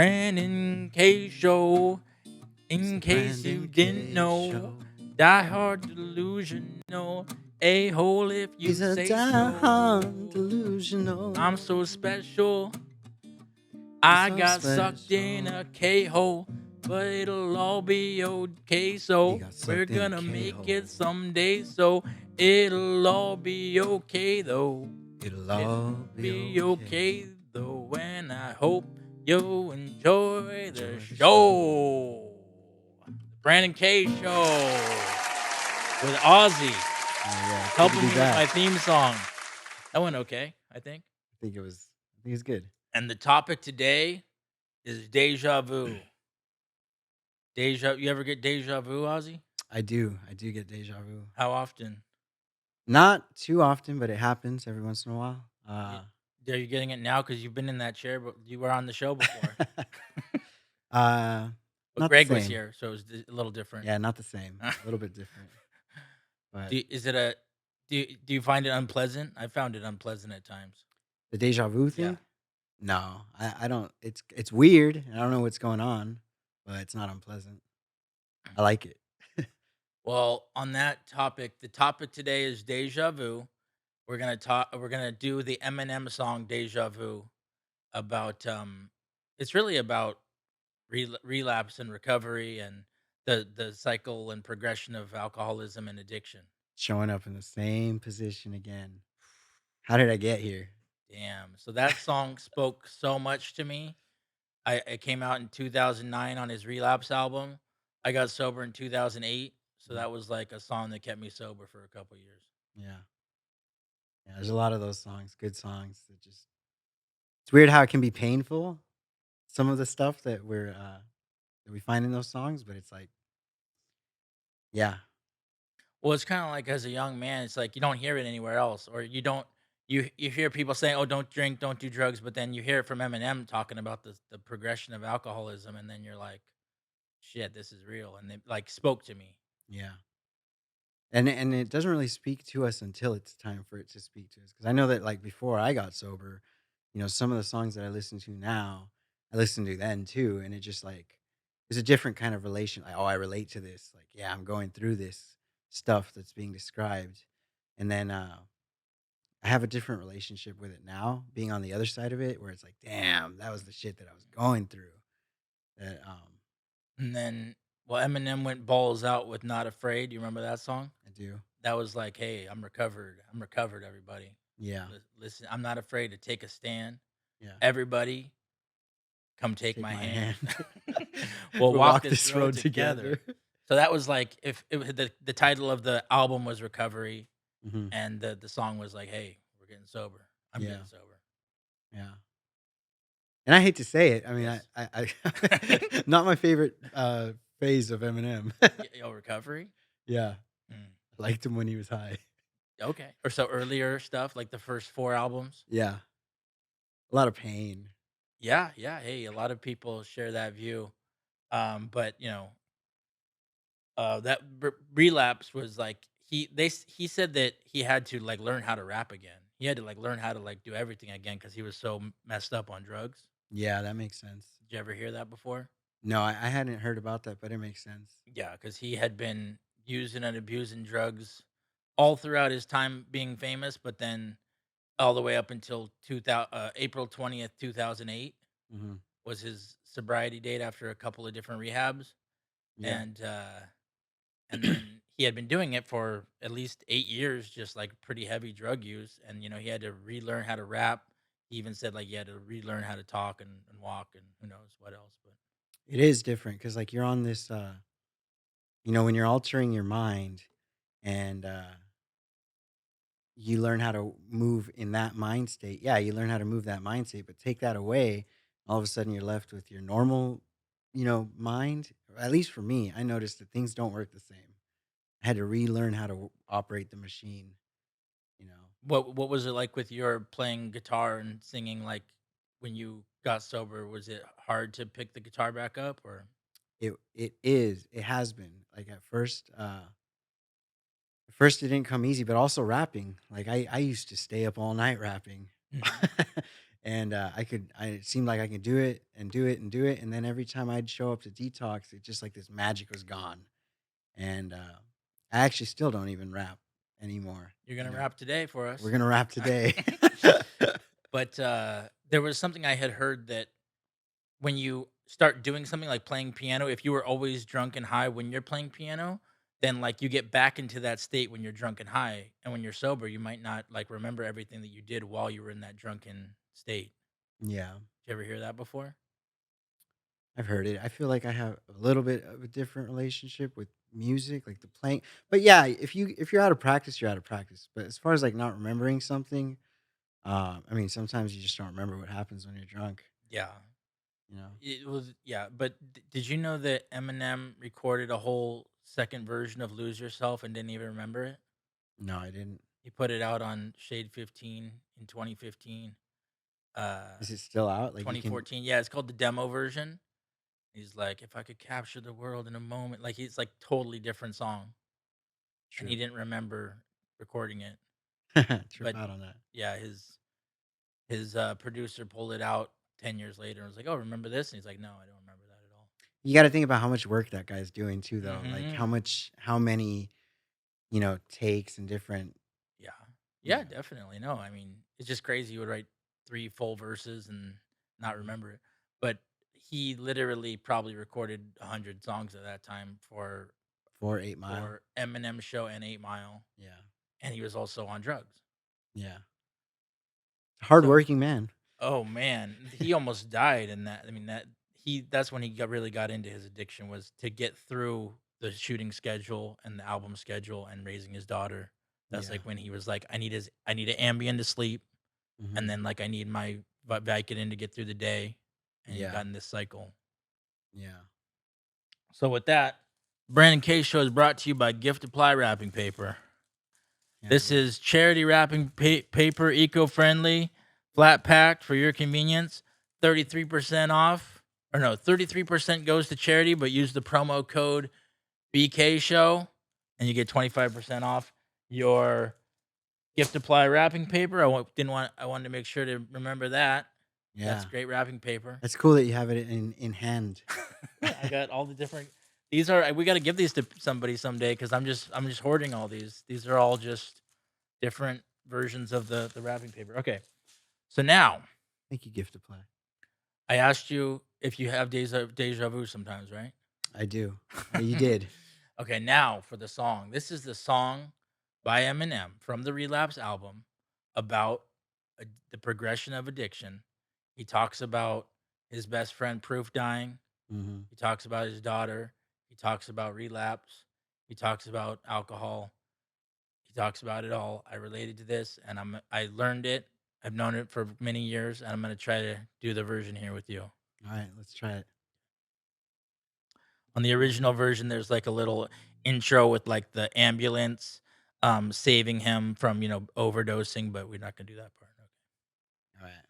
Brandon K Show. It's In the case you Brandon didn't K know, Show. Die Hard Delusional, a hole if you He's a say die-hard so. delusional. I'm so special. I So got sucked in special. a K hole, but it'll all be okay. He So got we're sucked in a gonna make K-hole. it someday. So it'll all be okay though. It'll It'll all be be okay. okay though, and I hope you enjoy the Enjoy the show. The Brandon K Show with Ozzy Yeah, it's good helping to be me with my back. theme song. That went okay, I think. I think it's good. And the topic today is deja vu. You ever get deja vu, Ozzy? I do get deja vu. How often? Not too often, but it happens every once in a while. Y- Are you getting it now because you've been in that chair, but you were on the show before? uh, But not the Greg was same. here, so it was a little different. Yeah, not the same. A little bit different. But Is it a do you find it unpleasant? I found it unpleasant at times. the deja vu Yeah. thing? No, I don't. It's weird. And I don't know what's going on, but it's not unpleasant. I like it. Well, on that topic, the topic today is deja vu. We're gonna do the Eminem song Deja Vu about it's really about relapse and recovery and the cycle and progression of alcoholism and addiction. Showing up in the same position again. How did I get here? Damn. So that song spoke so much to me. It came out in 2009 on his Relapse album. I got sober in 2008, so Mm, that was like a song that kept me sober for a couple years. yeah, yeah. There's a lot of those songs, good songs. That just it's weird how it can be painful. Some of the stuff that we find in those songs, but it's like, yeah, Well, it's kind of like as a young man, it's like you don't hear it anywhere else, or you don't you hear people saying, "Oh, don't drink, don't do drugs," but then you hear it from Eminem talking about the progression of alcoholism, and then you're like, "Shit, this is real," and it like spoke to me. yeah. And it doesn't really speak to us until it's time for it to speak to us. Because I know that like before I got sober, some of the songs that I listen to now, I listened to then too, and it just like it's a different kind of relation. Like, oh, I relate to this. Like, yeah, I'm going through this stuff that's being described, and then I have a different relationship with it now, being on the other side of it, where it's like, damn, that was the shit that I was going through. That And then, well, Eminem went balls out with "Not Afraid." You remember that song? I do. That was like, "Hey, I'm recovered. I'm recovered. Everybody, Yeah, listen, I'm not afraid to take a stand. yeah. Everybody, come take Take my my hand. hand. We'll We'll walk walk this this road road together." together. So that was like if the title of the album was Recovery, Hmm. and the song was like, "Hey, we're getting sober. I'm Yeah, getting sober." yeah. And I hate to say it. I mean, Yes. I not my favorite phase of Eminem. Yo, Recovery. Yeah, Mm, I liked him when he was high. okay. Or so earlier stuff like the first four albums. Yeah, a lot of pain. Yeah, yeah. Hey, a lot of people share that view. But that relapse was like he said that he had to like learn how to rap again. He had to like learn how to like do everything again because he was so messed up on drugs. Yeah, that makes sense. Did you ever hear that before? No, I hadn't heard about that, but it makes sense. Yeah, because he had been using and abusing drugs all throughout his time being famous, but then all the way up until April 20th, 2008 Hmm. was his sobriety date after a couple of different rehabs, Yeah, and then he had been doing it for at least 8 years, just like pretty heavy drug use, and he had to relearn how to rap. He even said like he had to relearn how to talk and walk and who knows what else, but it is different because like you're on this. When you're altering your mind and you learn how to move in that mind state. Yeah, you learn how to move that mind state, but take that away, all of a sudden you're left with your normal, mind. At least for me, I noticed that things don't work the same. I had to relearn how to operate the machine, you know. what was it like with your playing guitar and singing? Like when you got sober, was it hard to pick the guitar back up, or? It has been. Like at first it didn't come easy, but also rapping. Like I used to stay up all night rapping. Mhm. and it seemed like I could do it and do it and do it, and then every time I'd show up to detox, it just like this magic was gone, and I actually still don't even rap anymore. You're You gonna know, rap today for we're us. gonna rap today. But there was something I had heard that when you start doing something like playing piano, if you were always drunk and high when you're playing piano, then like you get back into that state when you're drunk and high, and when you're sober, you might not like remember everything that you did while you were in that drunken state. Yeah, Did you ever hear that before? I've heard it. I feel like I have a little bit of a different relationship with music, like the playing. But yeah, if you're out of practice, you're out of practice. But as far as like not remembering something, I mean, sometimes you just don't remember what happens when you're drunk. Yeah. You know? It was yeah, but did you know that Eminem recorded a whole second version of "Lose Yourself" and didn't even remember it? No, I didn't. He put it out on Shade 15 in 2015, Is it still out? Like you can 2014. Yeah, it's called the demo version. He's like, "If I could capture the world in a moment," like he's like totally different song, and he trip didn't remember recording it. trip But out on that. yeah, his producer pulled it out 10 years later and was like, "Oh, remember this?" And he's like, "No, I don't remember that at all." You got to think about how much work that guy's doing too, though. Like Hmm. how many takes and different, Yeah. you Yeah, know. definitely. No, I mean, it's just crazy you would write 3 full verses and not Mhm. remember it. But he literally probably recorded 100 songs at that time For 8 Mile. for Eminem's show and 8 Mile, Yeah, and he was also on drugs. yeah. So, Hardworking man. oh man, he almost died in that. I mean, that's when he really got into his addiction, was to get through the shooting schedule and the album schedule and raising his daughter. That's Yeah. like when he was like, I need an Ambien to sleep. And Hmm. then, like, I need my Vicodin to get through the day, and he Yeah. got in this cycle. Yeah. So with that, Brandon K Show is brought to you by Giftiply Wrapping Paper. Yeah. This is charity wrapping paper, eco-friendly, flat packed for your convenience. 33% off, or no, 33% goes to charity, but use the promo code BK Show, and you get 25% off your Giftiply wrapping paper. I wanted to make sure to remember that. That's Yeah. great wrapping paper. That's cool that you have it in hand. I got all the different. These are we got to give these to somebody someday because I'm just hoarding all these. These are all just different versions of the wrapping paper. Okay, so now Thank you, Gift to Play. I asked you if you have deja vu sometimes, right? I do. You did. Okay, now for the song. This is the song by Eminem from the Relapse album about the progression of addiction. He talks about his best friend Proof dying. Hmm. He talks about his daughter. He talks about relapse. He talks about alcohol. He talks about it all. I related to this, and I learned it. I've known it for many years, and I'm gonna try to do the version here with you. All right, let's try it. On the original version, there's like a little intro with like the ambulance saving him from overdosing, but we're not gonna do that part. Okay. All right.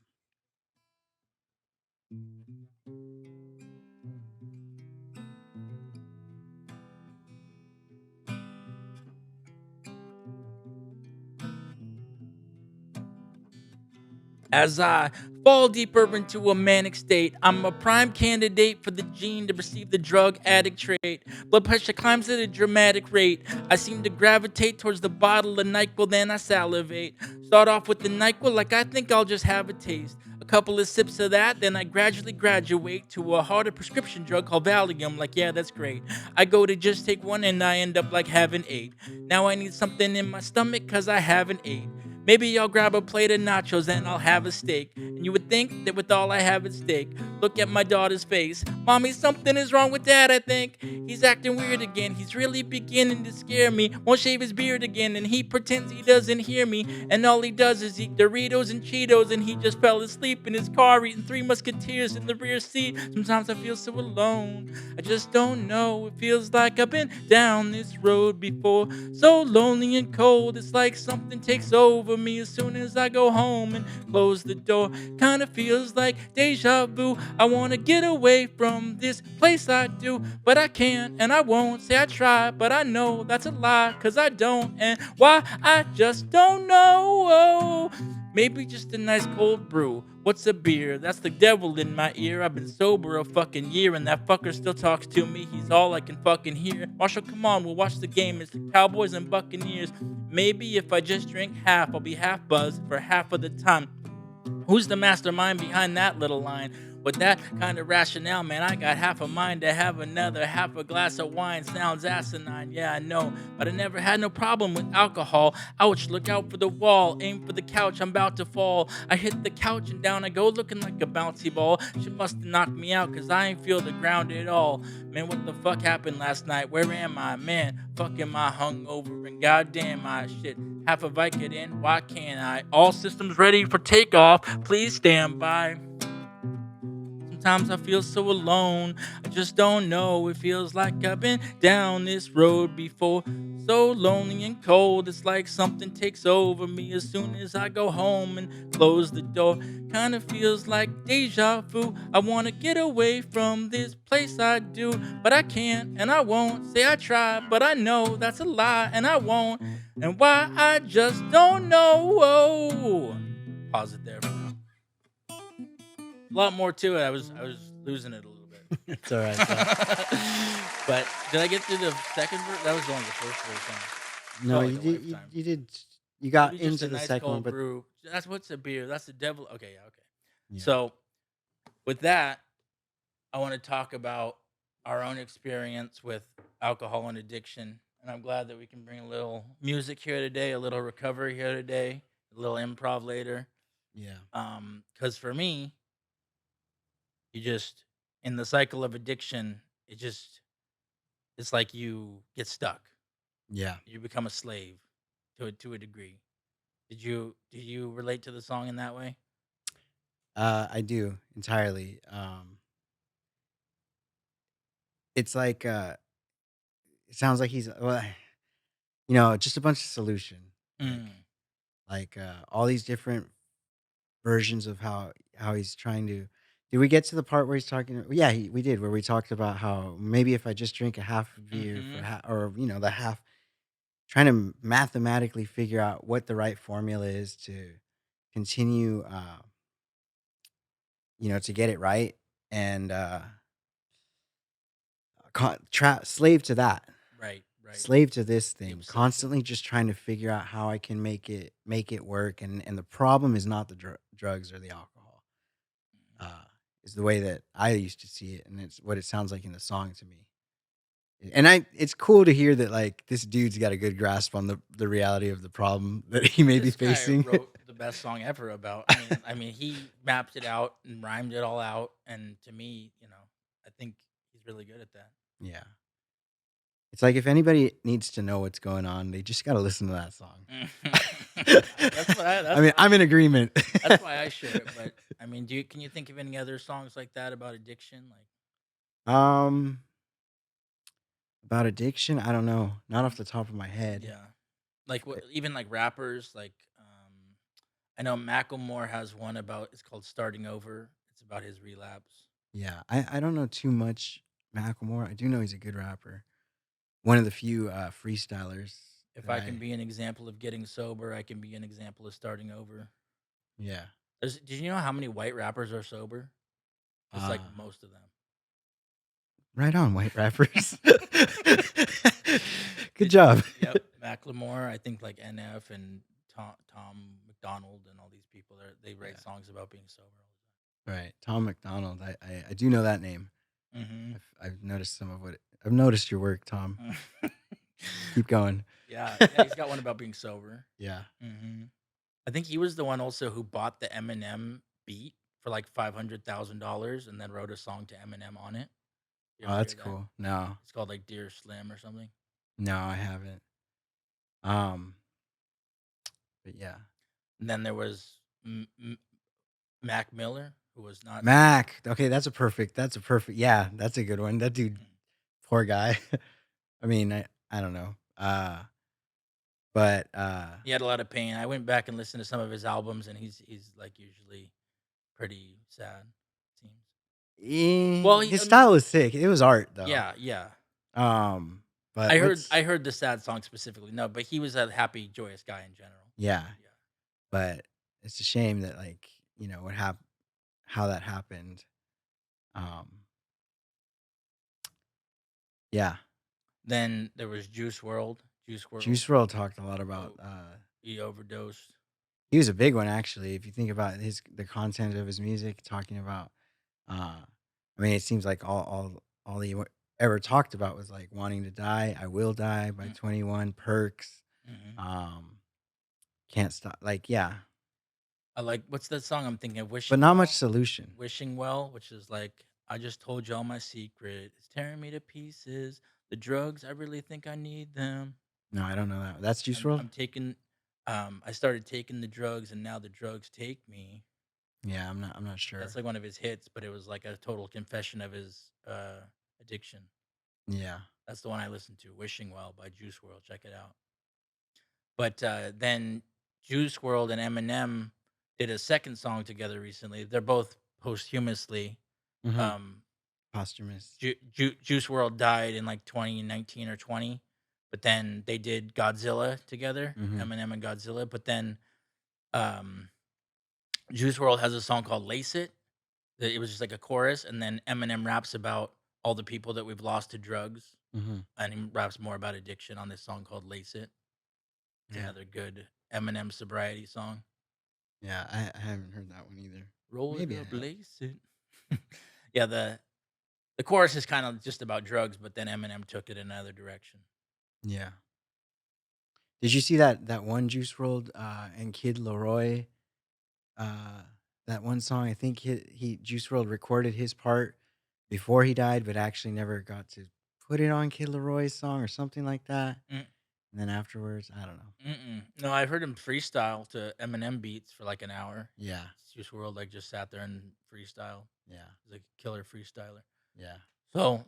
As I fall deeper into a manic state, I'm a prime candidate for the gene to receive the drug addict trait. Blood pressure climbs at a dramatic rate. I seem to gravitate towards the bottle of NyQuil, then I salivate. Start off with the NyQuil like I think I'll just have a taste. A couple of sips of that, then I gradually graduate to a harder prescription drug called Valium. Like, yeah, that's great. I go to just take one and I end up like having 8. Now I need something in my stomach cause I haven't ate. Maybe I'll grab a plate of nachos and I'll have a steak. And you would think that with all I have at stake, look at my daughter's face. Mommy, something is wrong with dad, I think. He's acting weird again. He's really beginning to scare me. Won't shave his beard again and he pretends he doesn't hear me. And all he does is eat Doritos and Cheetos and he just fell asleep in his car eating Three Musketeers in the rear seat. Sometimes I feel so alone. I just don't know. It feels like I've been down this road before. So lonely and cold, it's like something takes over me as soon as I go home and close the door. Kinda feels like deja vu. I wanna get away from this place I do, but I can't and I won't. Say I try, but I know that's a lie, cause I don't. And why? I just don't know. Maybe just a nice cold brew. What's a beer? That's the devil in my ear. I've been sober a fucking year and that fucker still talks to me. He's all I can fucking hear. Marshall, come on, we'll watch the game. It's the Cowboys and Buccaneers. Maybe if I just drink half, I'll be half buzzed for half of the time. Who's the mastermind behind that little line? With that kind of rationale, man, I got half a mind to have another half a glass of wine. Sounds asinine, yeah, I know, but I never had no problem with alcohol. Ouch, look out for the wall, aim for the couch, I'm about to fall. I hit the couch and down I go looking like a bouncy ball. She must have knocked me out, cause I ain't feel the ground at all. Man, what the fuck happened last night? Where am I? Man, fuck am I hungover and goddamn my shit. Half a Vicodin, why can't I? All systems ready for takeoff, please stand by. Sometimes I feel so alone, I just don't know. It feels like I've been down this road before. So lonely and cold, it's like something takes over me as soon as I go home and close the door. Kinda feels like deja vu. I wanna get away from this place, I do, but I can't and I won't. Say I try, but I know that's a lie and I won't. And why I just don't know. Whoa. Pause it there for now. A lot more to it. I was losing it a little bit. It's all right, though. But did I get through the second verse? That was only the first verse. Huh? No, Felt you like a did. You, lifetime. you did. You got Maybe just into a the nice second one, cold but brew. That's what's a beer. That's the devil. Okay, yeah, okay. yeah, So with that, I want to talk about our own experience with alcohol and addiction. And I'm glad that we can bring a little music here today, a little recovery here today, a little improv later. yeah, Because for me, you just in the cycle of addiction, it's like you get stuck. yeah. You become a slave to a degree. Do you relate to the song in that way? I do entirely. It's like it sounds like he's well, just a bunch of solution, like Mm. all these different versions of how he's trying to. Did we get to the part where he's talking? Yeah, we did. Where we talked about how maybe if I just drink a half of beer for Mhm. half, or the half, trying to mathematically figure out what the right formula is to continue, to get it right, and slave to that, Right, right. slave to this The thing, obsession. constantly just trying to figure out how I can make it work, and the problem is not the drugs or the alcohol. Uh, is the way that I used to see it, and it's what it sounds like in the song to me. And it's cool to hear that like this dude's got a good grasp on the reality of the problem that he may be This guy facing. wrote the best song ever about. I mean, he mapped it out and rhymed it all out. And to me, I think he's really good at that. Yeah. It's like if anybody needs to know what's going on, they just gotta listen to that song. that's why. I That's mean, why. I'm in agreement. That's why I share it. But I mean, can you think of any other songs like that about addiction? Like, Um, about addiction, I don't know. Not off the top of my head. yeah, like Eh, what? Even like rappers, like I know Macklemore has one about. It's called "Starting Over." It's about his relapse. yeah, I don't know too much Macklemore. I do know he's a good rapper. One of the few freestylers If that I can I be an example of getting sober, I can be an example of starting over. yeah. Did you know how many white rappers are sober? It's like Uh most of them. right on, white rappers. Good Did job. Yep, Macklemore. I think like NF and Tom McDonald and all these people. They write Yeah. songs about being sober Right. Tom McDonald. I do know that name. all the time. I've noticed I've noticed your work, Tom. Mm-hmm. Keep going. Yeah, yeah. He's got one about being sober. Yeah. Hmm. I think he was the one also who bought the Eminem beat for like $500,000 and then wrote a song to Eminem on it. You Oh, ever that's hear that? cool. No. It's called like Dear Slim or something. No, I haven't. Um, but yeah. And then there was Mac Miller, who was not. Mac. Okay, that's a perfect yeah, that's a good one. That dude, poor guy. I mean, I don't know. But He had a lot of pain. I went back and listened to some of his albums, and he's like usually pretty sad. Seems well. his style is sick. It was art though. Yeah, yeah. Um, but I heard let's I heard the sad song specifically. No, but he was a happy, joyous guy in general. yeah, Yeah. but it's a shame that like, what how that happened. Um, yeah. Then there was Juice World. Juice World, Juice WRLD talked a lot about, oh, he overdosed. he was a big one actually. If you think about the content of his music, talking about, I mean, it seems like all he ever talked about was like wanting to die. I will die by Mm, 21. Perks. mhm. Um, can't stop. Like, yeah, I like what's that song I'm thinking of? but Wishing not much Well? solution. Wishing Well, which is like, "I just told you all my secret. It's tearing me to pieces. The drugs, I really think I need them. No, I don't know that. That's Juice WRLD. I'm taking I started taking the drugs and now the drugs take me." Yeah, I'm not That's sure. like one of his hits, but it was like a total confession of his, addiction. Yeah. That's the one I listened to, "Wishing Well" by Juice WRLD, check it out. But, then Juice WRLD and Eminem did a second song together recently. They're both posthumously. Hmm. Um, Posthumous. Juice WRLD died in, like, 2019 or 20, but then they did Godzilla together, Hmm. Eminem and Godzilla, but then, um, Juice WRLD has a song called "Lace It." That it was just like a chorus, and then Eminem raps about all the people that we've lost to drugs, Hmm. and he raps more about addiction on this song called "Lace It." It's Yeah. another good Eminem sobriety song. Yeah. I haven't heard that one either. Roll it Maybe I up, have. lace it. Yeah, the chorus is kind of just about drugs, but then Eminem took it in another direction. Yeah. Did you see that one Juice WRLD and Kid Leroy, uh that one song? I think he Juice WRLD recorded his part before he died, but actually never got to put it on Kid Leroy's song or something like that. Mm, And then afterwards, I don't know. mm-mm. No, I've heard him freestyle to Eminem beats for like an hour. Yeah. Juice World like just sat there and freestyle. Yeah. He's like a killer freestyler. Yeah. So,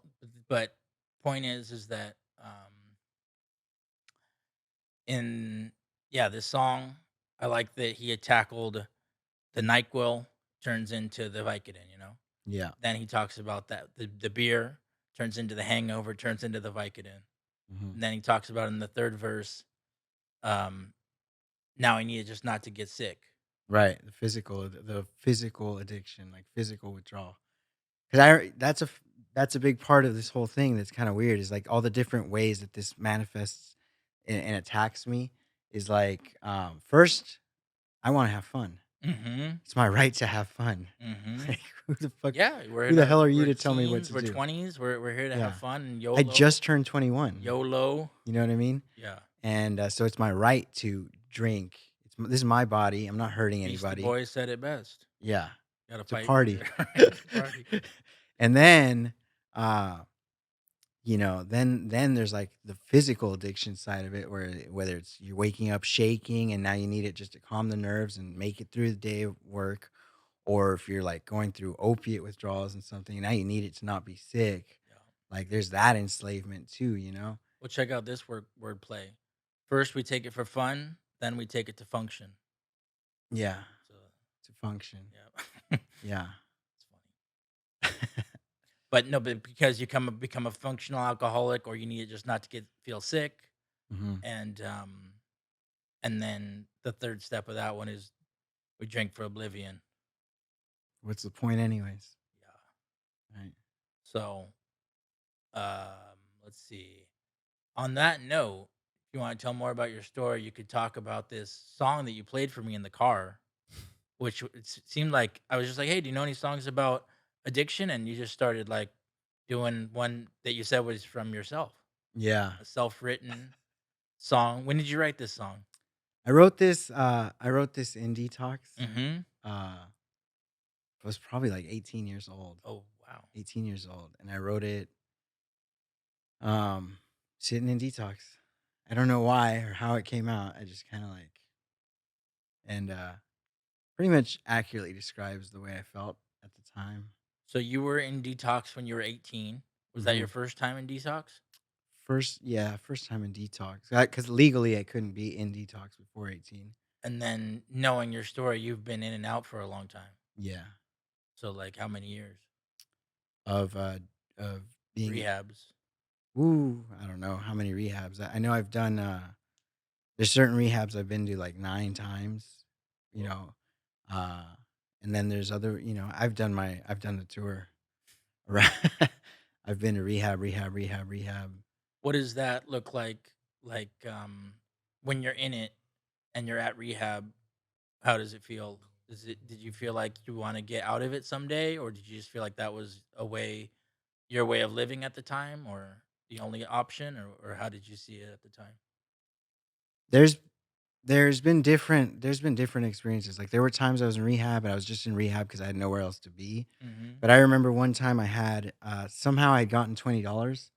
but point is that in yeah, this song, I like that he had tackled the NyQuil turns into the Vicodin, you know? Yeah. Then he talks about that the beer turns into the hangover, turns into the Vicodin. Hmm. And then he talks about in the third verse, um, now I need it just not to get sick. Right. The physical addiction, like physical withdrawal. Because that's a big part of this whole thing that's kind of weird is like all the different ways that this manifests and attacks me is like first I want to have fun. Mhm. It's my right to have fun. Mhm. Like Yeah, who the hell are you we're to tell me what teens, to we're do? 20s, we're here to have Yeah. fun and I YOLO. just turned 21. YOLO. You know what I mean? Yeah. And so it's my right to drink. This is my body. I'm not hurting Beastie anybody. Boys said it best. Yeah. Gotta To fight for party. your right to party. And then uh then there's like the physical addiction side of it where whether it's you're waking up shaking and now you need it just to calm the nerves and make it through the day of work, or if you're like going through opiate withdrawals and something, now you need it to not be sick. Yeah. Like there's that enslavement too, you know? Well, check out this wordplay. First, we take it for fun, then we take it to function. Yeah. So, To function. yeah. Yeah. It's funny. But no, but because you become a functional alcoholic or you need it just not to get feel sick, Hmm. and, and then the third step of that one is we drink for oblivion. What's the point anyways? Yeah. Right. So, let's see. On that note, if you wanna tell more about your story, you could talk about this song that you played for me in the car. Which seemed like I was just like, "Hey, do you know any songs about addiction?" And you just started, like, doing one that you said was from yourself, Yeah. a self-written song. When did you write this song? I wrote this in detox. Mhm. Uh I was probably like 18 years old. Oh, wow. 18 years old. And I wrote it um sitting in detox. I don't know why or how it came out. I just kind of like and pretty much accurately describes the way I felt at the time. So you were in detox when you were 18. Was that your Hmm. first time in detox? First time in detox. Cuz legally I couldn't be in detox before 18. And then knowing your story, you've been in and out for a long time. Yeah. So, like, how many years? Of of being Rehabs. I don't know how many rehabs. I know I've done there's certain rehabs I've been to like 9 times, you Whoa. know. Uh, and then there's other, I've done the tour. Right. I've been to rehab, rehab, rehab, rehab. What does that look like? Like, when you're in it and you're at rehab, how does it feel? Did you feel like you wanna get out of it someday, or did you just feel like that was your way of living at the time, or the only option, or how did you see it at the time? There's there's been different experiences. Like there were times I was in rehab and I was just in rehab because I had nowhere else to be. Mhm. But I remember one time I had somehow I'd gotten $20.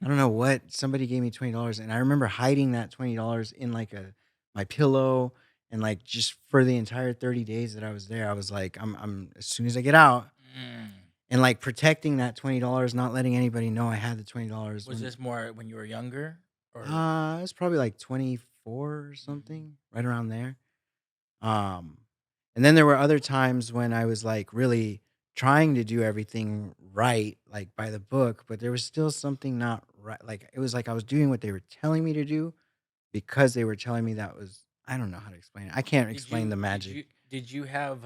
I don't know what, somebody gave me $20 and I remember hiding that $20 in like a my pillow, and like just for the entire 30 days that I was there, I was like, I'm as soon as I get out, Mm. and like protecting that $20, not letting anybody know I had the $20 Was when this more when you were younger? Or it was probably like 24 or Mhm. something, right around there. Um, and then there were other times when I was like really trying to do everything right, like by the book, but there was still something not right. Like it was like I was doing what they were telling me to do because they were telling me that was, I don't know how to explain it. I can't Did explain you the did magic. you did you have,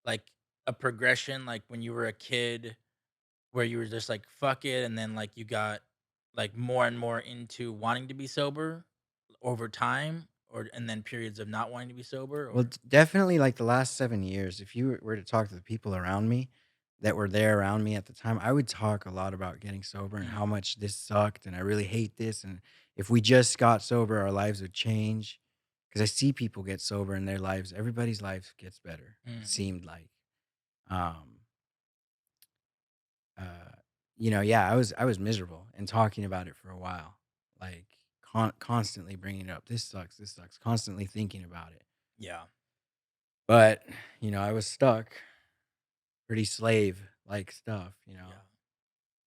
like, a progression, like, when you were a kid where you were just like, "Fuck it," and then, like, you got, like, more and more into wanting to be sober over time, or and then periods of not wanting to be sober, Well, or definitely like the last 7 years, if you were to talk to the people around me that were there around me at the time, I would talk a lot about getting sober and how Mm, much this sucked. And I really hate this. And if we just got sober, our lives would change. Because I see people get sober and their lives, everybody's life gets better. It mm, seemed like, um, uh, yeah, I was miserable and talking about it for a while, like constantly bringing it up. This sucks. This sucks. Constantly thinking about it. yeah, But I was stuck. Pretty slave like stuff, you know? yeah.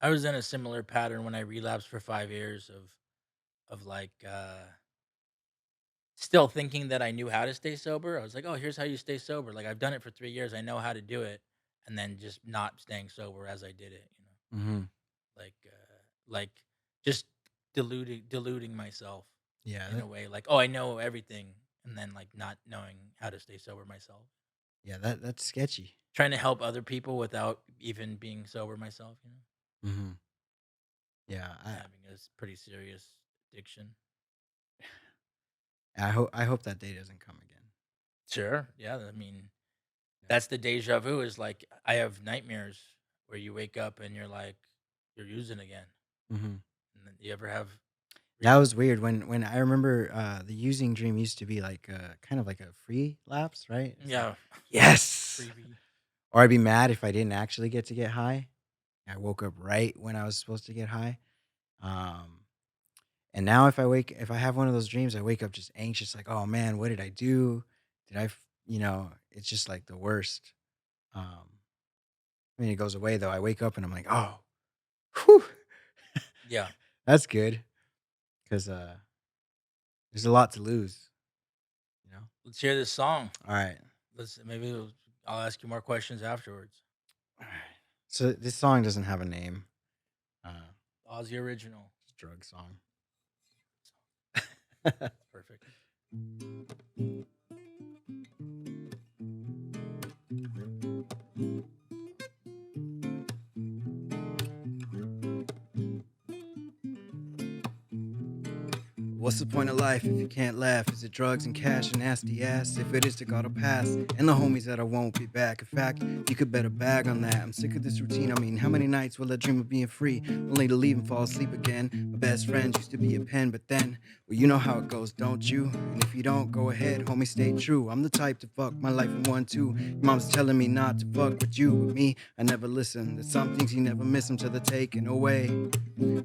I was in a similar pattern when I relapsed for 5 years of, like, still thinking that I knew how to stay sober. I was like, "Oh, here's how you stay sober." Like, I've done it for 3 years, I know how to do it, and then just not staying sober as I did it, you know? Mhm. Like, just deluding myself Yeah, in a way, like, "Oh, I know everything," and then, like, not knowing how to stay sober myself. that's sketchy. Trying to help other people without even being sober myself, you know? Mhm. Yeah, And having a pretty serious addiction. I hope that day doesn't come again. Sure, yeah, I mean, Yeah. that's the deja vu is, like, I have nightmares where you wake up and you're like, you're using again. Mhm. And then you ever have That relapse? was weird when I remember, the using dream used to be like a kind of like a free lapse, right? It's like, Yeah, "Yes!" freebie. Or I'd be mad if I didn't actually get high. I woke up right when I was supposed to get high. Um, and now if I have one of those dreams, I wake up just anxious, like, "Oh, man, what did I do? Did I f" it's just like the worst. Um I mean, it goes away though. I wake up and I'm like, "Oh, whew, Yeah. that's good," 'cause, there's a lot to lose, you know? Let's hear this song. Alright, Let's maybe I'll ask you more questions afterwards. alright. So, this song doesn't have a name. Ozzy Original. It's a drug song. Perfect. What's the point of life if you can't laugh? Is it drugs and cash and nasty ass? If it is, to God will pass. And the homies that I won't be back. In fact, you could bet a bag on that. I'm sick of this routine. I mean, how many nights will I dream of being free? Only to leave and fall asleep again. My best friend used to be a pen, but then, well, you know how it goes, don't you? And if you don't, go ahead, homie, stay true. I'm the type to fuck my life in 1-2. Your mom's telling me not to fuck with you, but me, I never listen. There's some things you never miss them till they're taken away.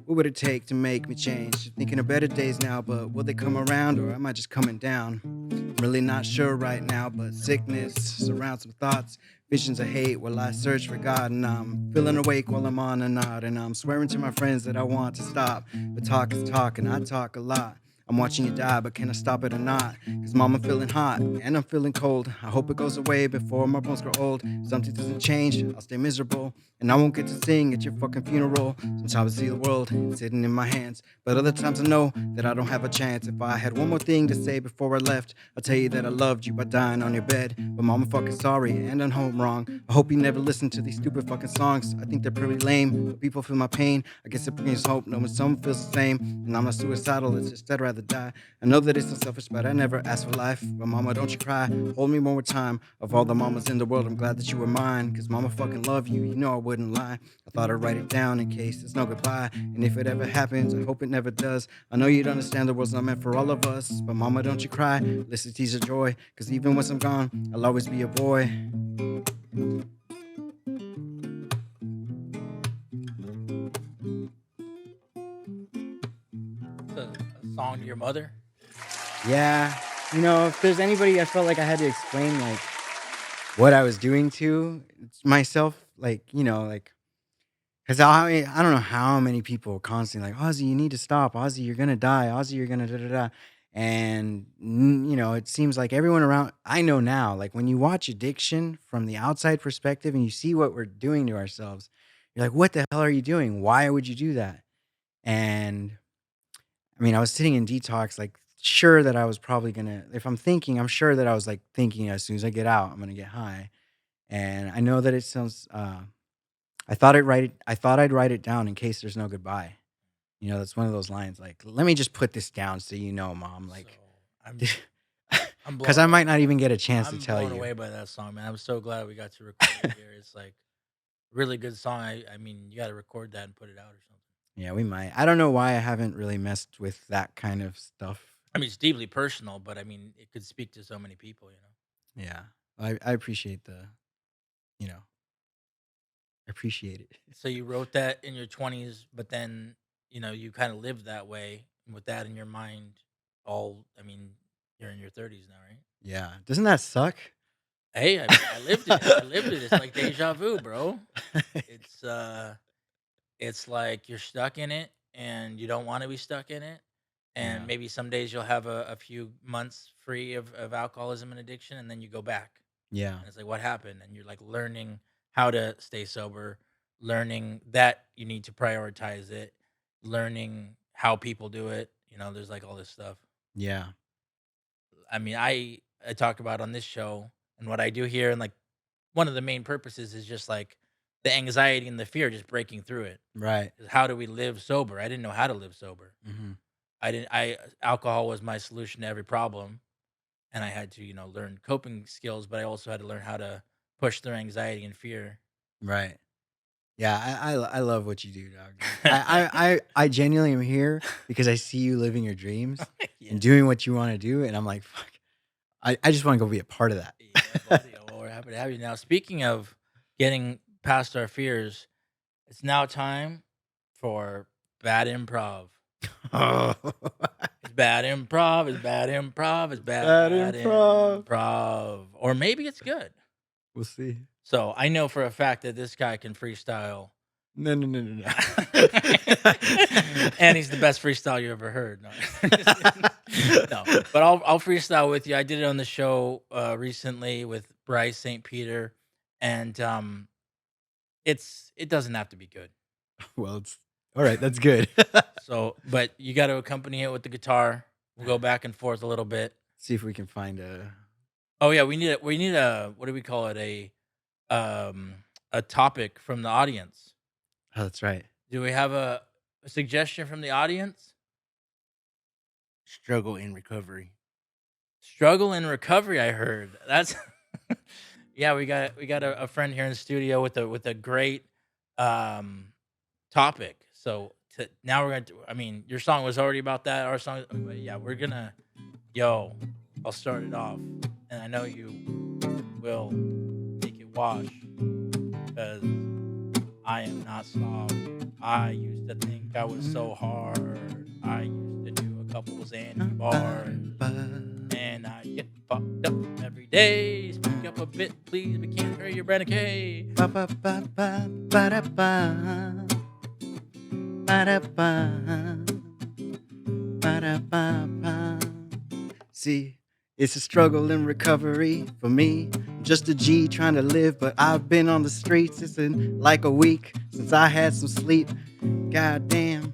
What would it take to make me change? Thinking of better days now, but will they come around or am I just coming down? I'm really not sure right now, but sickness surrounds some thoughts. Visions of hate while I search for God, and I'm feeling awake while I'm on a nod, and I'm swearing to my friends that I want to stop. But talk is talk, and I talk a lot. I'm watching you die, but can I stop it or not? Cause mom, I'm feeling hot and I'm feeling cold. I hope it goes away before my bones grow old. Something doesn't change, I'll stay miserable. And I won't get to sing at your fucking funeral. Sometimes I see the world sitting in my hands, but other times I know that I don't have a chance. If I had one more thing to say before I left, I'll tell you that I loved you by dying on your bed. But mom, I'm fucking sorry and I'm home wrong. I hope you never listen to these stupid fucking songs. I think they're pretty lame, but people feel my pain. I guess it brings hope knowing someone feels the same. And I'm not suicidal, it's just I'd rather die. I know that it's unselfish, but I never asked for life. But mama, don't you cry, hold me one more time. Of all the mamas in the world, I'm glad that you were mine. Cause mama fucking love you, you know I wouldn't lie. I thought I'd write it down in case there's no goodbye. And if it ever happens, I hope it never does. I know you'd understand the world's not meant for all of us. But mama, don't you cry, listen, tease of joy. Cause even once I'm gone, I'll always be a boy. A song to your mother. Yeah, if there's anybody I felt like I had to explain like what I was doing to, it's myself, like because I don't know how many people constantly like, Ozzy, you need to stop. Ozzy, you're gonna die. Ozzy, you're gonna da da da. And it seems like everyone around. I know now, like when you watch addiction from the outside perspective and you see what we're doing to ourselves, you're like, what the hell are you doing? Why would you do that? And I mean, I was sitting in detox, like sure that I was probably gonna. If I'm thinking, I'm sure that I was like thinking as soon as I get out, I'm gonna get high. And I know that it sounds. I thought I'd write it down in case there's no goodbye. That's one of those lines. Like, let me just put this down so you know, mom. So Like, I'm I'm because blown I might not even get a chance to I'm tell blown you. away by that song, man. I'm so glad we got to record it here. It's like really good song. I mean, you got to record that and put it out or something. Yeah, we might. I don't know why I haven't really messed with that kind of stuff. I mean, it's deeply personal, but I mean, it could speak to so many people. Yeah, I appreciate you know, I appreciate it. So you wrote that in your 20s, but then you kind of lived that way with that in your mind. I mean, you're in your 30s now, right? Yeah, doesn't that suck? Hey, I mean, I lived it. I lived it. It's like deja vu, bro. It's it's like you're stuck in it and you don't want to be stuck in it. And Yeah, maybe some days you'll have a few months free of alcoholism and addiction, and then you go back. yeah, And it's like, what happened? And you're like learning how to stay sober, learning that you need to prioritize it, learning how people do it. There's like all this stuff. yeah. I mean, I talk about on this show and what I do here, and like one of the main purposes is just like the anxiety and the fear, just breaking through it. Right. 'Cause how do we live sober? I didn't know how to live sober. Hmm. I didn't. I Alcohol was my solution to every problem, and I had to learn coping skills, but I also had to learn how to push through anxiety and fear. Right. Yeah, I love what you do, dog. I genuinely am here because I see you living your dreams Yeah, and doing what you want to do, and I'm like, fuck. I just want to go be a part of yeah, that. buddy. Well, we're happy to have you. Now, speaking of getting past our fears, it's now time for bad improv. Oh. It's bad improv. It's bad improv. It's Bad bad improv. improv. Or maybe it's good. We'll see. So I know for a fact that this guy can freestyle. No, no, no, no, And he's the best freestyle you ever heard. No, no, but I'll freestyle with you. I did it on the show recently with Bryce St. Peter, and it doesn't have to be good. Well, it's all right. That's good. So, but you got to accompany it with the guitar. We'll go back and forth a little bit. See if we can find a. Oh yeah, we need a what do we call it, a topic from the audience. Oh, that's right. Do we have a suggestion from the audience? Struggle in recovery. Struggle in recovery, I heard. That's yeah, we got a friend here in the studio with a great topic. So now we're going to I mean, your song was already about that. Our song but yeah, we're going to I'll start it off and I know you will make it wash because I am not soft. I used to think I was so hard. I used to do a couple Zanny bars. And I get fucked up every day. Speak up a bit, please. We can't hear you, Brandon K. Ba ba ba ba ba da ba ba da ba ba Ba-da-ba-ba. See, it's a struggle in recovery for me. I'm just a G trying to live, but I've been on the streets. It's been like a week since I had some sleep. God damn.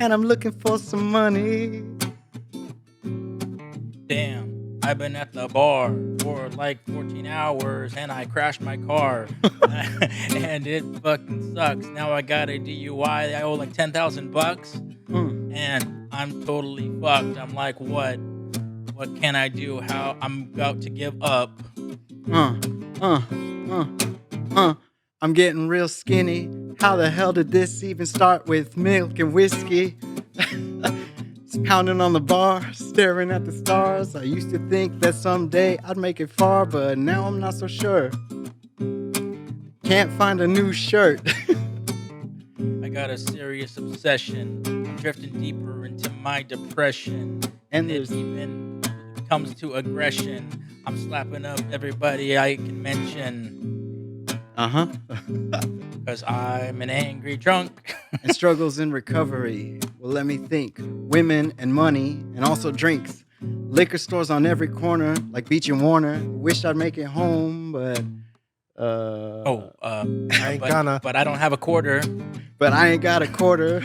And I'm looking for some money. Damn, I've been at the bar for like 14 hours and I crashed my car. And it fucking sucks. Now I got a DUI. I owe like 10,000 bucks Mm, and I'm totally fucked. I'm like, what? What can I do? How I'm about to give up. uh, uh, uh, uh. I'm getting real skinny. How the hell did this even start with milk and whiskey? Just pounding on the bar, staring at the stars. I used to think that someday I'd make it far, but now I'm not so sure. Can't find a new shirt. I got a serious obsession. I'm drifting deeper into my depression. And It there's even comes to aggression. I'm slapping up everybody I can mention. uh-huh. Cause I'm an angry drunk. And struggles in recovery. Well, let me think. Women and money, and also drinks. Liquor stores on every corner, like Beach and Warner. Wish I'd make it home, but Oh, I ain't gonna. but I don't have a quarter. but I ain't got a quarter.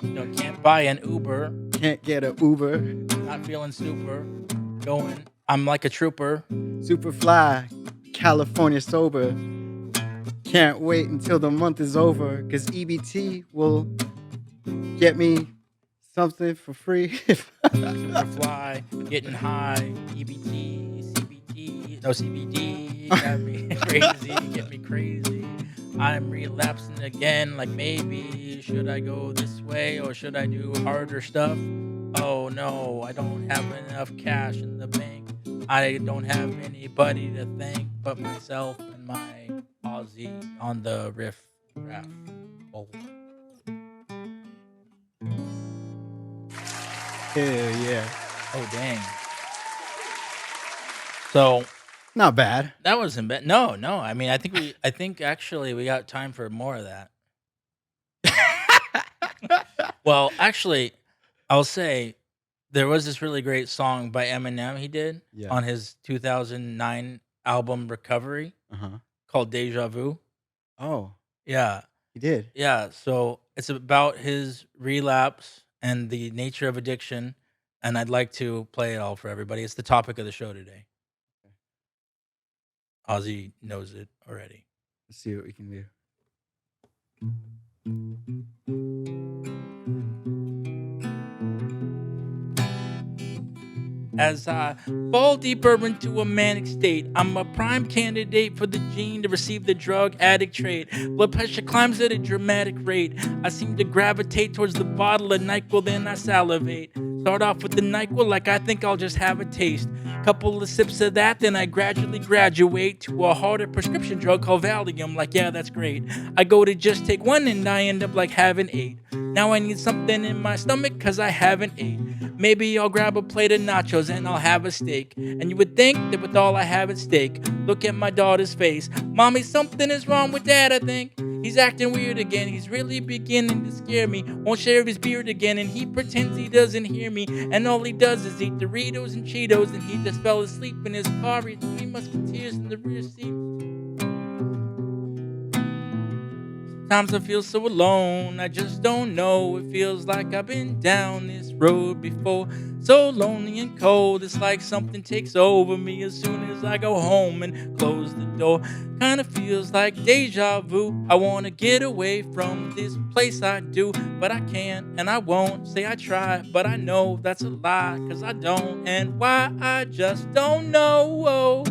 No, can't buy an Uber. Can't get a Uber. Not feeling super. Going. I'm like a trooper. Super fly, California sober. Can't wait until the month is over, cause EBT will get me something for free. Superfly, getting high, EBT, CBT, no CBD, got me crazy, get me crazy. I'm relapsing again, like maybe should I go this way or should I do harder stuff? Oh no, I don't have enough cash in the bank. I don't have anybody to thank but myself and my Ozzy on the riff raff. Oh. Hell yeah. Oh dang. So Not bad. that wasn't bad. No, no. I mean, I think actually we got time for more of that. Well, actually, I'll say there was this really great song by Eminem he did Yeah. on his 2009 album Recovery Uh-huh. called Deja Vu. Oh, Yeah. he did. Yeah. So it's about his relapse and the nature of addiction. And I'd like to play it all for everybody. It's the topic of the show today. Ozzy knows it already. Let's see what we can do. As I fall deeper into a manic state, I'm a prime candidate for the gene to receive the drug addict trait. Blood pressure climbs at a dramatic rate. I seem to gravitate towards the bottle of NyQuil, then I salivate. Start off with the NyQuil like I think I'll just have a taste. Couple of sips of that, then I gradually graduate to a harder prescription drug called Valium. Like, yeah, that's great. I go to just take one and I end up like having 8. Now I need something in my stomach cause I haven't ate. Maybe I'll grab a plate of nachos and I'll have a steak. And you would think that with all I have at stake, look at my daughter's face. Mommy, something is wrong with dad, I think. He's acting weird again, he's really beginning to scare me. Won't share his beard again and he pretends he doesn't hear me. And all he does is eat Doritos and Cheetos and he just fell asleep in his car. He's 3 musketeers in the rear seat. Sometimes I feel so alone, I just don't know. It feels like I've been down this road before. So lonely and cold, it's like something takes over me as soon as I go home and close the door. Kinda feels like deja vu. I wanna get away from this place I do, but I can't and I won't. Say I try, but I know that's a lie, cause I don't. And why I just don't know.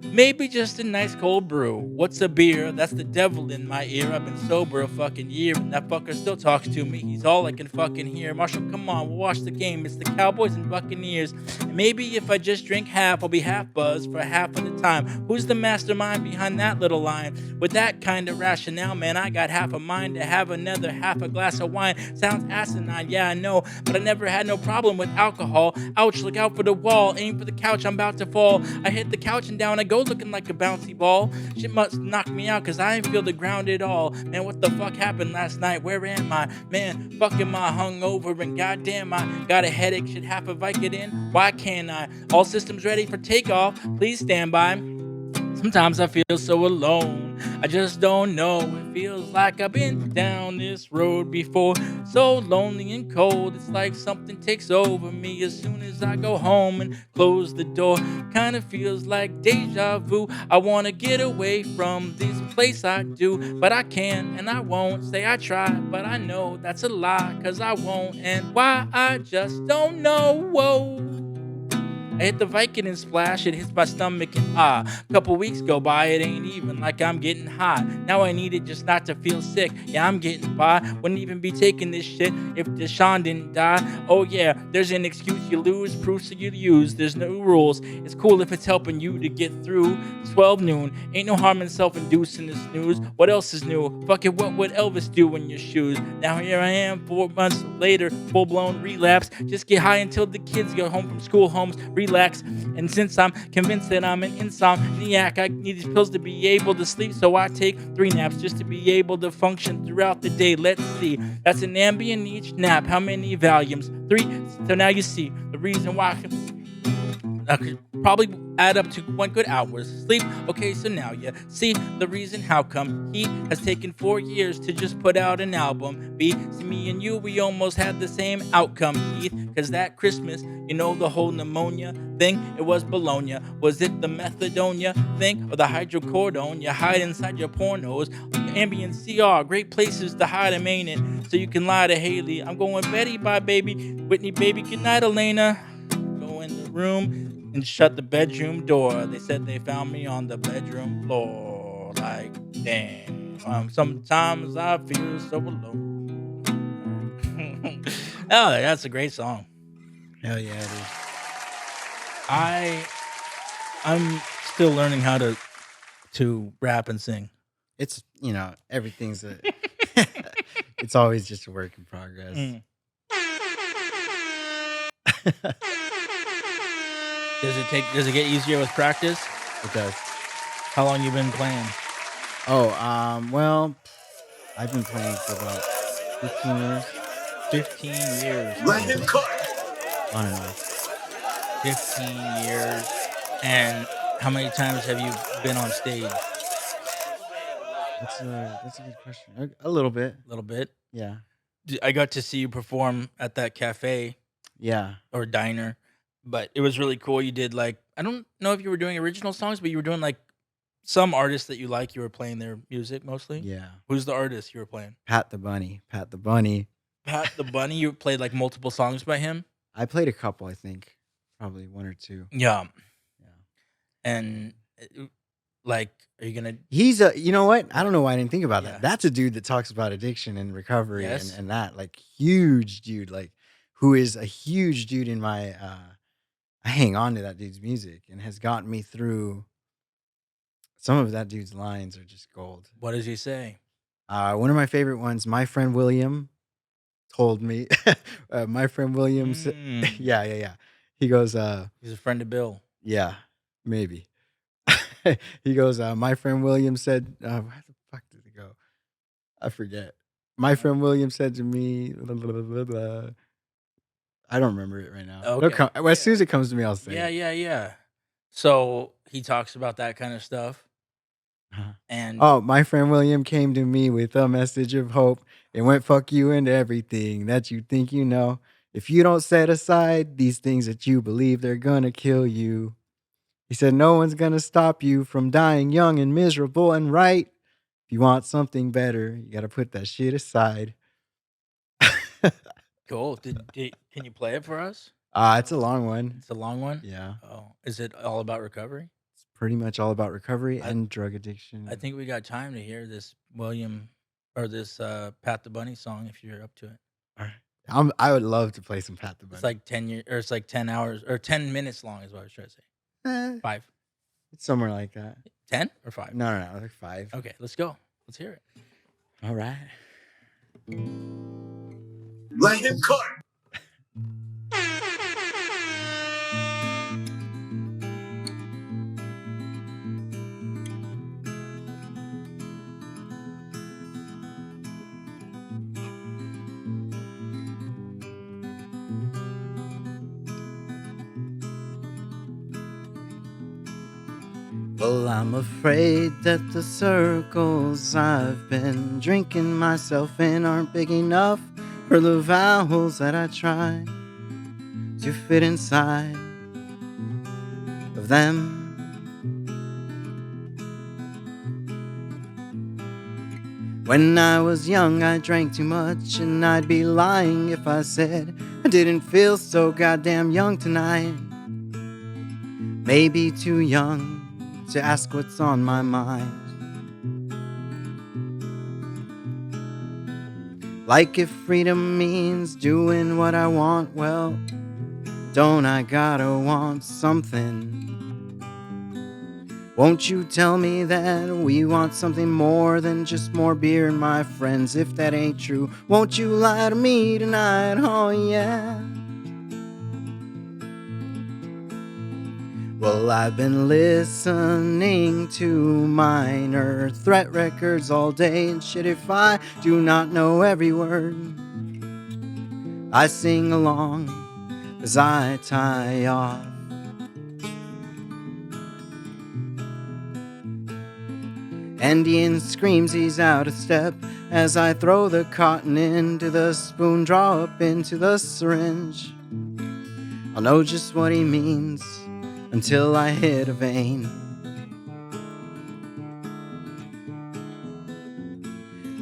Maybe just a nice cold brew. What's a beer? That's the devil in my ear. I've been sober a fucking year and that fucker still talks to me. He's all I can fucking hear. Marshall, come on, we'll watch the game. It's the Cowboys and Buccaneers. And maybe if I just drink half, I'll be half buzzed for half of the time. Who's the mastermind behind that little line? With that kind of rationale, man, I got half a mind to have another half a glass of wine. Sounds asinine, yeah, I know, but I never had no problem with alcohol. Ouch, look out for the wall. Aim for the couch, I'm about to fall. I hit the couch and down I go toe looking like a bouncy ball. Shit must knock me out cause I ain't feel the ground at all. Man, what the fuck happened last night? Where am I? Man, fuck am I hungover and goddamn I got a headache. Shit half a Vicodin? Why can't I? All systems ready for takeoff. Please stand by. Sometimes I feel so alone. I just don't know. It feels like I've been down this road before. So lonely and cold. It's like something takes over me as soon as I go home and close the door. Kind of feels like deja vu. I want to get away from this place I do. But I can't and I won't. Say I try, but I know that's a lie. Cause I won't. And why I just don't know. Whoa. I hit the Vicodin splash, it hits my stomach and couple weeks go by, it ain't even like I'm getting hot. Now I need it just not to feel sick. Yeah, I'm getting by. Wouldn't even be taking this shit if Deshaun didn't die. Oh yeah, there's an excuse you lose, proofs you use. There's no rules. It's cool if it's helping you to get through. 12 noon, ain't no harm in self-inducing the snooze. What else is new? Fuck it, what would Elvis do in your shoes? Now here I am, 4 months later, full-blown relapse. Just get high until the kids go home from school homes. Relax. And since I'm convinced that I'm an insomniac, I need these pills to be able to sleep. So I take 3 naps just to be able to function throughout the day. Let's see. That's an Ambien each nap. How many volumes? 3. So now you see the reason why I could probably add up to 1 good hour's sleep. Okay, so now you see the reason how come he has taken 4 years to just put out an album. B, see me and you, we almost had the same outcome, Heath. Cause that Christmas, you know the whole pneumonia thing, it was Bologna. Was it the methadonia thing or the hydrocodone you hide inside your pornos? Ambient CR, great places to hide them, ain't it? So you can lie to Haley. I'm going Betty, bye baby. Whitney, baby, good night, Elena. Go in the room and shut the bedroom door. They said they found me on the bedroom floor. Like, damn. Sometimes I feel so alone. Oh, that's a great song. Hell yeah, it is. I I'm still learning how to rap and sing. It's everything's a. It's always just a work in progress. Mm. It Does it get easier with practice? does. How long you been playing? Oh, well, I've been playing for about 15 years, 15 years. on and off. 15 years. And how many times have you been on stage? That's a good question. A little bit, A little bit. yeah, I got to see you perform at that cafe yeah, or diner, but it was really cool. You did like, I don't know if you were doing original songs, but you were doing like some artists that you like. You were playing their music mostly. yeah. Who's the artist you were playing? Pat the Bunny, Pat the Bunny. Pat the Bunny. You played like multiple songs by him. I played a couple, I think, probably 1 or 2. Yeah, Yeah. and like, are you gonna? He's a, you know what? I don't know why I didn't think about Yeah. that. That's a dude that talks about addiction and recovery Yes. and that, like, huge dude, like, who is a huge dude in my, I hang on to that dude's music and has gotten me through. Some of that dude's lines are just gold. What does he say? One of my favorite ones, my friend William told me, my friend William, Mm. yeah, yeah, yeah. He goes, He's a friend of Bill. yeah, maybe. He goes, my friend William said, where the fuck did it go? I forget. My friend William said to me, blah, blah, blah, blah, blah. I don't remember it right now. It'll Okay. come, well, as soon as it comes to me, I'll say Yeah, it. yeah, yeah. So he talks about that kind of stuff, Uh-huh. and Oh, my friend William came to me with a message of hope. It went fuck you and everything that you think you know. If you don't set aside these things that you believe, they're gonna kill you. He said, no one's gonna stop you from dying young and miserable and right. If you want something better, you gotta put that shit aside. cool. Can you play it for us? It's a long one. It's a long one. Yeah. Oh, is it all about recovery? It's pretty much all about recovery I- and drug addiction. I think we got time to hear this William or this Pat the Bunny song if you're up to it. All right. I would love to play some Pat the Bunny. It's like 10 years or it's like 10 hours or 10 minutes long is what I was trying to say. Eh, 5. it's somewhere like that. 10 or 5? No, like 5. Okay, let's go. Let's hear it. All right. Let him cook. Well, I'm afraid that the circles I've been drinking myself in aren't big enough for the vowels that I try to fit inside of them. When I was young, I drank too much, and I'd be lying if I said I didn't feel so goddamn young tonight. Maybe too young to ask what's on my mind. Like if freedom means doing what I want, well, don't I gotta want something? Won't you tell me that we want something more than just more beer and my friends? If that ain't true, won't you lie to me tonight? Oh yeah. Well, I've been listening to minor threat records all day, and shit, if I do not know every word, I sing along as I tie off. And Ian screams he's out of step as I throw the cotton into the spoon, draw up into the syringe. I'll know just what he means until I hit a vein.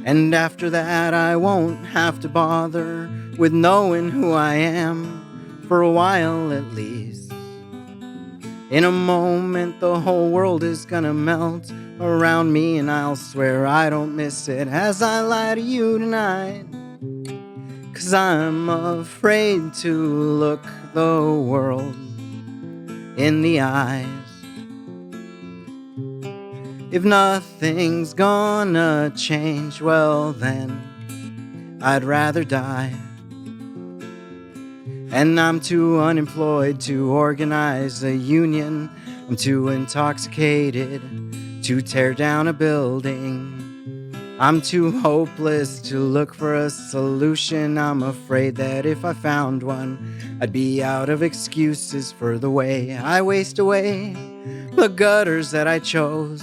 And after that I won't have to bother with knowing who I am, for a while at least. In a moment the whole world is gonna melt around me, and I'll swear I don't miss it as I lie to you tonight. 'Cause I'm afraid to look the world in the eyes. If nothing's gonna change, well then I'd rather die. And I'm too unemployed to organize a union. I'm too intoxicated to tear down a building. I'm too hopeless to look for a solution. I'm afraid that if I found one, I'd be out of excuses for the way I waste away the gutters that I chose,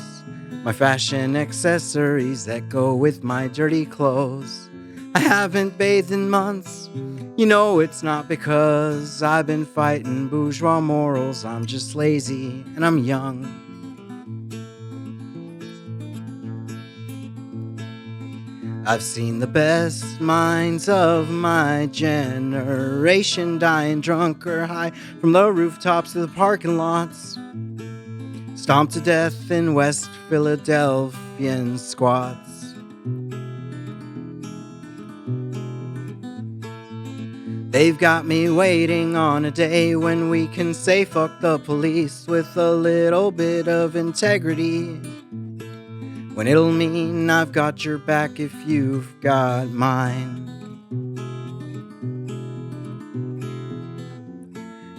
my fashion accessories that go with my dirty clothes. I haven't bathed in months. You know it's not because I've been fighting bourgeois morals. I'm just lazy and I'm young. I've seen the best minds of my generation dying drunk or high from the rooftops to the parking lots, stomped to death in West Philadelphian squats. They've got me waiting on a day when we can say fuck the police with a little bit of integrity, when it'll mean I've got your back if you've got mine.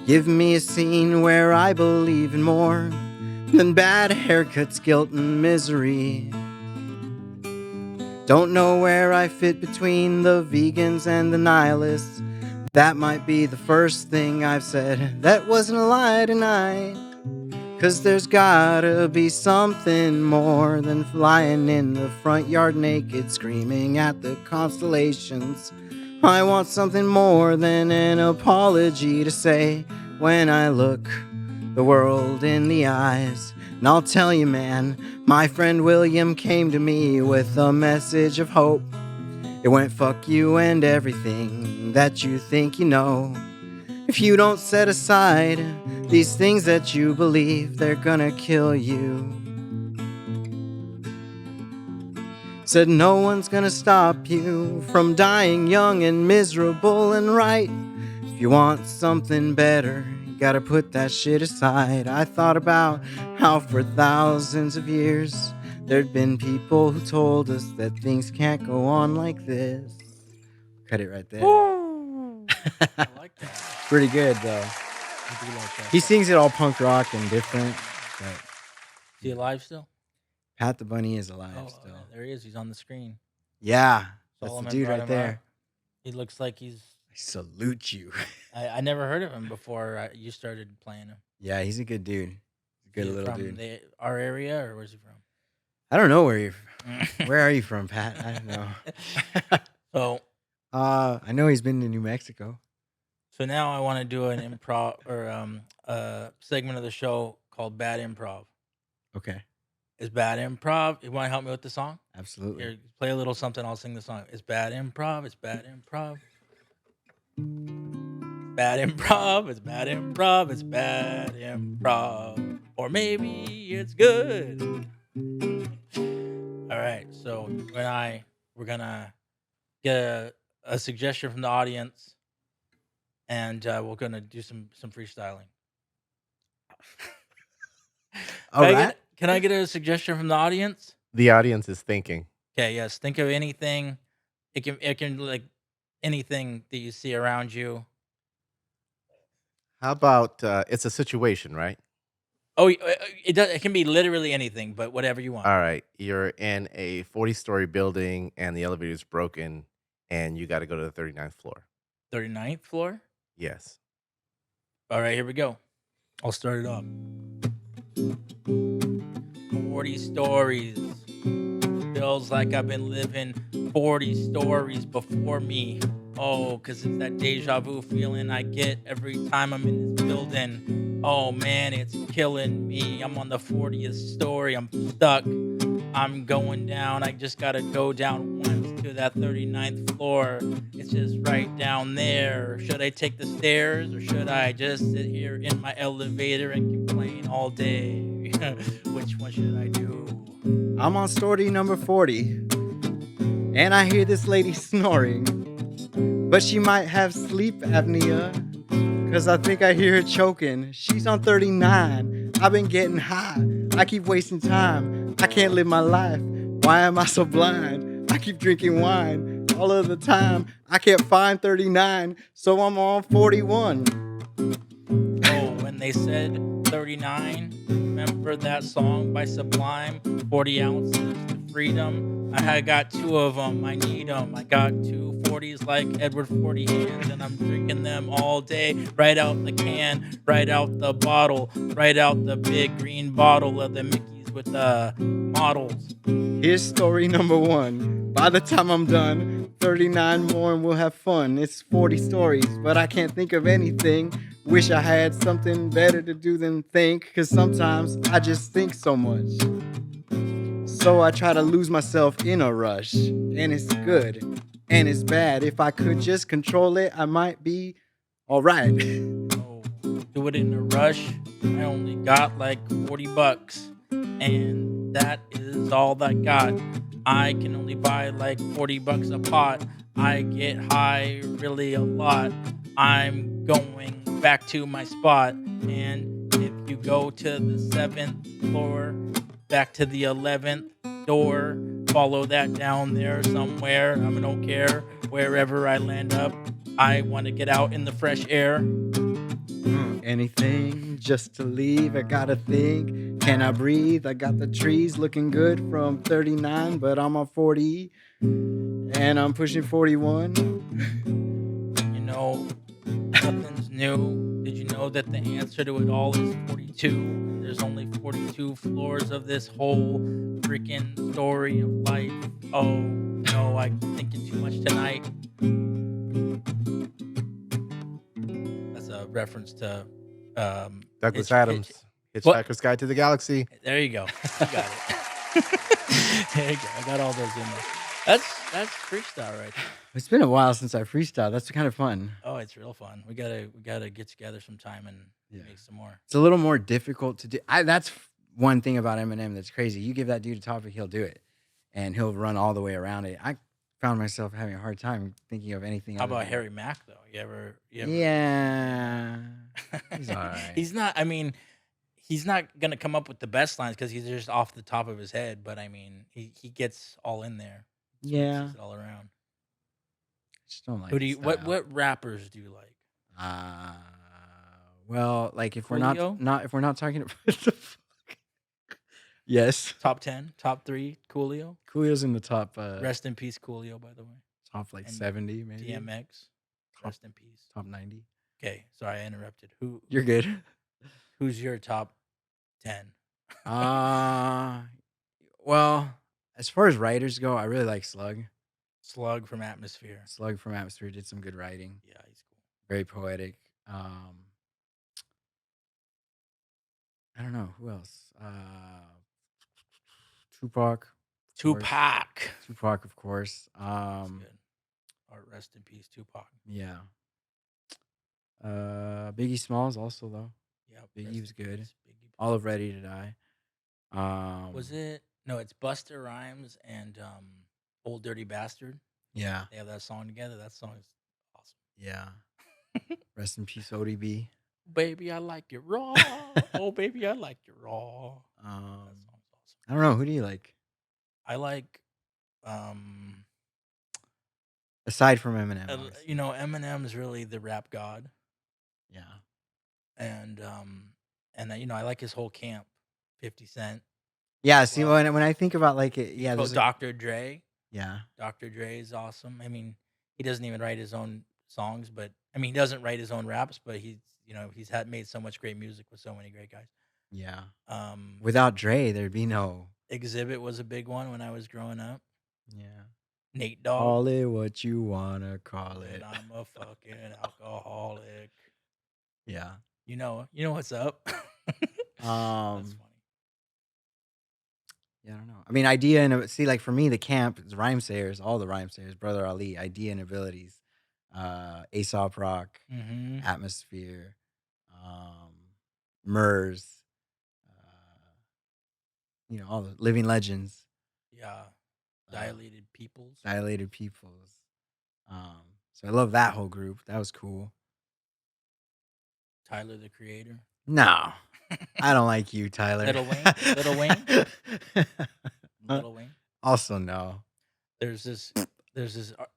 Give me a scene where I believe in more than bad haircuts, guilt, and misery. Don't know where I fit between the vegans and the nihilists. That might be the first thing I've said that wasn't a lie tonight. 'Cause there's gotta be something more than lying in the front yard naked, screaming at the constellations. I want something more than an apology to say when I look the world in the eyes. And I'll tell you, man, my friend William came to me with a message of hope. It went fuck you and everything that you think you know. If you don't set aside these things that you believe, they're gonna kill you. Said no one's gonna stop you from dying young and miserable and right. If you want something better, you gotta put that shit aside. I thought about how for thousands of years there'd been people who told us that things can't go on like this. Cut it right there. Woo! I like that. Pretty good though. I do like that. He sings it all punk rock and different, but Is he alive still? Pat the Bunny is alive Oh, still. there he is. He's on the screen. Yeah, that's Solomon the dude brought right him there. up. He looks like he's. I salute you. I never heard of him before you started playing him. Yeah, he's a good dude. He's a Good He's little from dude. our area, or where's he I don't know where you're. from? Where are you from, Pat? I don't know. So I know he's been to New Mexico. so now I want to do an improv or segment of the show called Bad Improv. Okay, Is bad improv? You want to help me with the song? absolutely. Here, play a little something. I'll sing the song. It's bad improv. It's bad improv. Bad improv. It's bad improv. It's bad improv. Or maybe it's good. All right. So you and we're gonna get a suggestion from the audience, and we're gonna do some freestyling. All right. Can I get a suggestion from the audience? The audience is thinking. Okay. Yes. Think of anything. It can like anything that you see around you. How about it's a situation, right? Oh, it can be literally anything, but whatever you want. All right. You're in a 40-story building and the elevator's broken and you got to go to the 39th floor. 39th floor? Yes. All right, here we go. I'll start it off. 40 stories. Feels like I've been living 40 stories before me. Oh, because it's that deja vu feeling I get every time I'm in this building. Oh man, it's killing me. I'm on the 40th story. I'm stuck. I'm going down. I just gotta go down once to that 39th floor. It's just right down there. Should I take the stairs or should I just sit here in my elevator and complain all day? Which one should I do? I'm on story number 40, and I hear this lady snoring, but she might have sleep apnea, cause I think I hear her choking. She's on 39. I've been getting high. I keep wasting time. I can't live my life. Why am I so blind? I keep drinking wine all of the time. I can't find 39, so I'm on 41. Oh, when they said 39, remember that song by Sublime, 40 ounces to freedom? I had got two of them, I need them. I got two 40s like Edward 40 hands, and I'm drinking them all day. Right out the can, right out the bottle, right out the big green bottle of the Mickeys with the models. Here's story number 1. By the time I'm done, 39 more and we'll have fun. It's 40 stories, but I can't think of anything. Wish I had something better to do than think, cause sometimes I just think so much. So I try to lose myself in a rush. And it's good, and it's bad. If I could just control it, I might be alright. Oh, do it in a rush. I only got like 40 bucks, and that is all I got. I can only buy like 40 bucks a pot. I get high really a lot. I'm going back to my spot, and if you go to the 7th floor, back to the 11th door, follow that down there somewhere. I don't care wherever I land up. I want to get out in the fresh air. Anything just to leave, I gotta think. Can I breathe? I got the trees looking good from 39, but I'm on 40 and I'm pushing 41. You know, nothing's new. Did you know that the answer to it all is 42? There's only 42 floors of this whole freaking story of life. Oh, no, I'm thinking too much tonight. That's a reference to Douglas Hitch. Adams, What? Hitchhiker's Guide to the Galaxy. There you go. You got it. There you go. I got all those in there. That's freestyle right there. It's been a while since I freestyled. That's kind of fun. Oh, it's real fun. We gotta get together sometime and make some more. It's a little more difficult to do. That's one thing about Eminem that's crazy. You give that dude a topic, he'll do it, and he'll run all the way around it. I found myself having a hard time thinking of anything. How other about than- Harry Mack though? You ever Yeah, he's all right. He's not. I mean, he's not gonna come up with the best lines because he's just off the top of his head. But I mean, he gets all in there. Yeah, Mixes it all around. just don't like. Who do you? his What style. what rappers do you like? Well, like if Coolio? we're not talking about the fuck. Yes, Top 10, top 3, Coolio. Coolio's in the top. Rest in peace, Coolio. By the way, top like and 70 maybe. DMX. Top- Rest in peace. Top 90. Okay, sorry I interrupted. You're good. Who's your top 10. Uh, well, as far as writers go, I really like Slug. Slug from Atmosphere. Slug from Atmosphere did some good writing. Yeah, he's cool. Very poetic. I don't know who else. Tupac, of course. Tupac. Tupac, of course. That's good. Art rest in peace, Tupac. Yeah. Biggie Smalls also though. Yep. Biggie Rest was in good. peace, Biggie. All of Ready to Die. Was it? No, it's Busta Rhymes and Old Dirty Bastard. Yeah. They have that song together. That song is awesome. Yeah. Rest in peace, ODB. Baby, I like it raw. Oh, baby, I like it raw. That song's awesome. I don't know. Who do you like? I like, um, Aside from Eminem, obviously. Eminem's really the rap god, Yeah. and I like his whole camp. 50 Cent, Yeah. See, well, when I think about like it, yeah, there's like, Dr. Dre. yeah, Dr. Dre is awesome. I mean, he doesn't even write his own songs, but I mean, he doesn't write his own raps, but he's had made so much great music with so many great guys. yeah. Um, Without Dre, there'd be no. Exhibit was a big one when I was growing up. Yeah. Nate Dogg, Call it what you wanna call and it. I'm a fucking alcoholic. Yeah. You know what's up. That's Um. funny. Yeah, I don't know. I mean, idea and see, like for me, the camp is rhyme sayers, all the rhyme sayers, Brother Ali, idea and abilities, Aesop Rock, Mm-hmm. Atmosphere, um, Murs, uh, all the living legends, Yeah, uh, dilated peoples. dilated peoples. So I love that whole group. That was cool. Tyler the Creator. No, I don't like you, Tyler. Little Wayne. Little Wayne. Little Wayne. Also, no. There's this